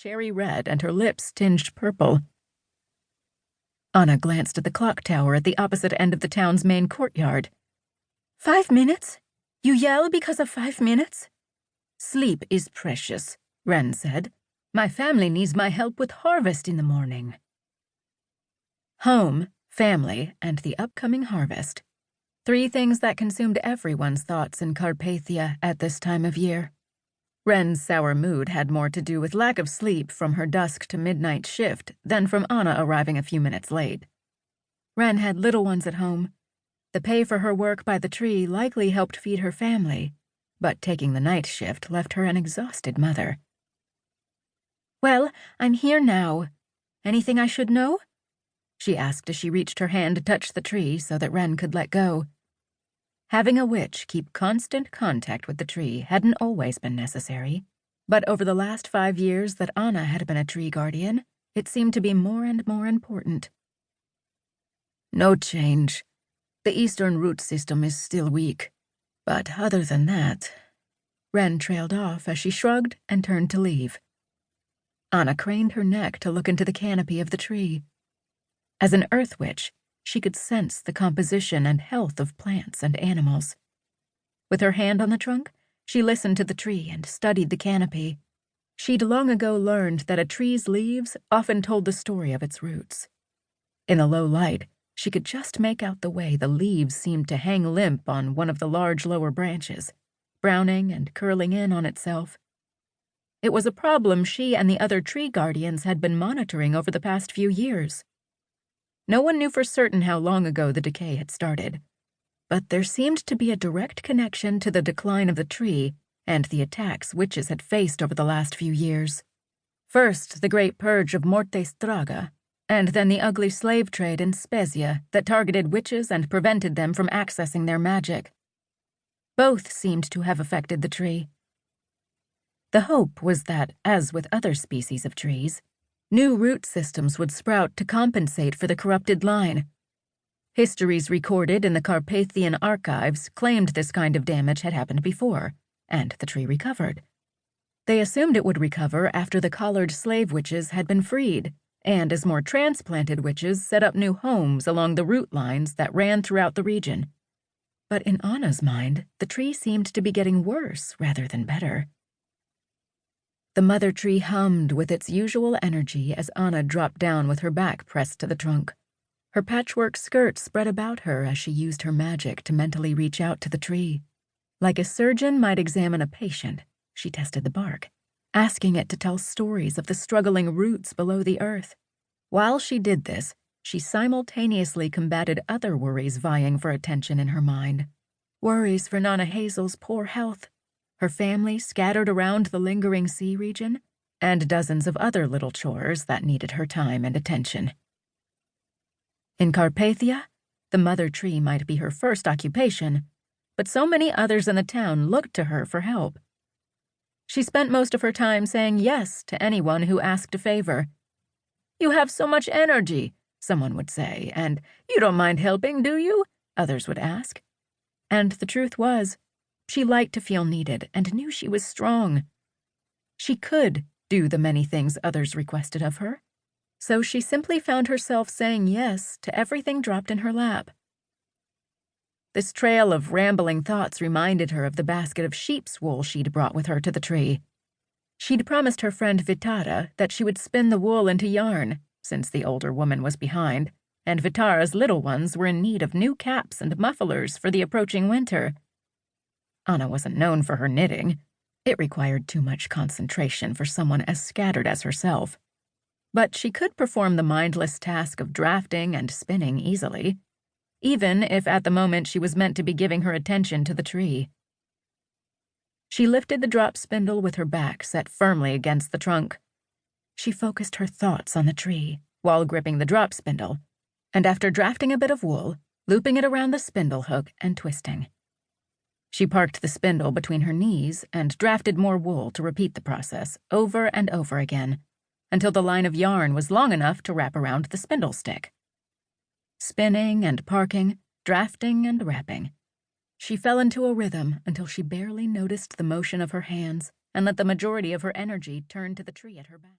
cherry red and her lips tinged purple. Anna glanced at the clock tower at the opposite end of the town's main courtyard. 5 minutes? You yell because of 5 minutes? Sleep is precious, Wren said. My family needs my help with harvest in the morning. Home, family, and the upcoming harvest. 3 things that consumed everyone's thoughts in Carpathia at this time of year. Wren's sour mood had more to do with lack of sleep from her dusk to midnight shift than from Anna arriving a few minutes late. Wren had little ones at home. The pay for her work by the tree likely helped feed her family, but taking the night shift left her an exhausted mother. Well, I'm here now. Anything I should know? She asked as she reached her hand to touch the tree so that Wren could let go. Having a witch keep constant contact with the tree hadn't always been necessary, but over the last 5 years that Anna had been a tree guardian, it seemed to be more and more important. No change. The eastern root system is still weak, but other than that... Wren trailed off as she shrugged and turned to leave. Anna craned her neck to look into the canopy of the tree. As an earth witch, she could sense the composition and health of plants and animals. With her hand on the trunk, she listened to the tree and studied the canopy. She'd long ago learned that a tree's leaves often told the story of its roots. In the low light, she could just make out the way the leaves seemed to hang limp on one of the large lower branches, browning and curling in on itself. It was a problem she and the other tree guardians had been monitoring over the past few years. No one knew for certain how long ago the decay had started, but there seemed to be a direct connection to the decline of the tree and the attacks witches had faced over the last few years. First, the Great Purge of Morte Straga, and then the ugly slave trade in Spezia that targeted witches and prevented them from accessing their magic. Both seemed to have affected the tree. The hope was that, as with other species of trees, new root systems would sprout to compensate for the corrupted line. Histories recorded in the Carpathian archives claimed this kind of damage had happened before, and the tree recovered. They assumed it would recover after the collared slave witches had been freed, and as more transplanted witches set up new homes along the root lines that ran throughout the region. But in Anna's mind, the tree seemed to be getting worse rather than better. The mother tree hummed with its usual energy as Anna dropped down with her back pressed to the trunk. Her patchwork skirt spread about her as she used her magic to mentally reach out to the tree. Like a surgeon might examine a patient, she tested the bark, asking it to tell stories of the struggling roots below the earth. While she did this, she simultaneously combated other worries vying for attention in her mind. Worries for Nana Hazel's poor health, her family scattered around the lingering sea region, and dozens of other little chores that needed her time and attention. In Carpathia, the mother tree might be her first occupation, but so many others in the town looked to her for help. She spent most of her time saying yes to anyone who asked a favor. "You have so much energy," someone would say, and "You don't mind helping, do you?" others would ask. And the truth was, she liked to feel needed and knew she was strong. She could do the many things others requested of her, so she simply found herself saying yes to everything dropped in her lap. This trail of rambling thoughts reminded her of the basket of sheep's wool she'd brought with her to the tree. She'd promised her friend Vitara that she would spin the wool into yarn, since the older woman was behind, and Vitara's little ones were in need of new caps and mufflers for the approaching winter. Anna wasn't known for her knitting. It required too much concentration for someone as scattered as herself. But she could perform the mindless task of drafting and spinning easily, even if at the moment she was meant to be giving her attention to the tree. She lifted the drop spindle with her back set firmly against the trunk. She focused her thoughts on the tree while gripping the drop spindle, and after drafting a bit of wool, looping it around the spindle hook and twisting. She parked the spindle between her knees and drafted more wool to repeat the process over and over again, until the line of yarn was long enough to wrap around the spindle stick. Spinning and parking, drafting and wrapping. She fell into a rhythm until she barely noticed the motion of her hands and let the majority of her energy turn to the tree at her back.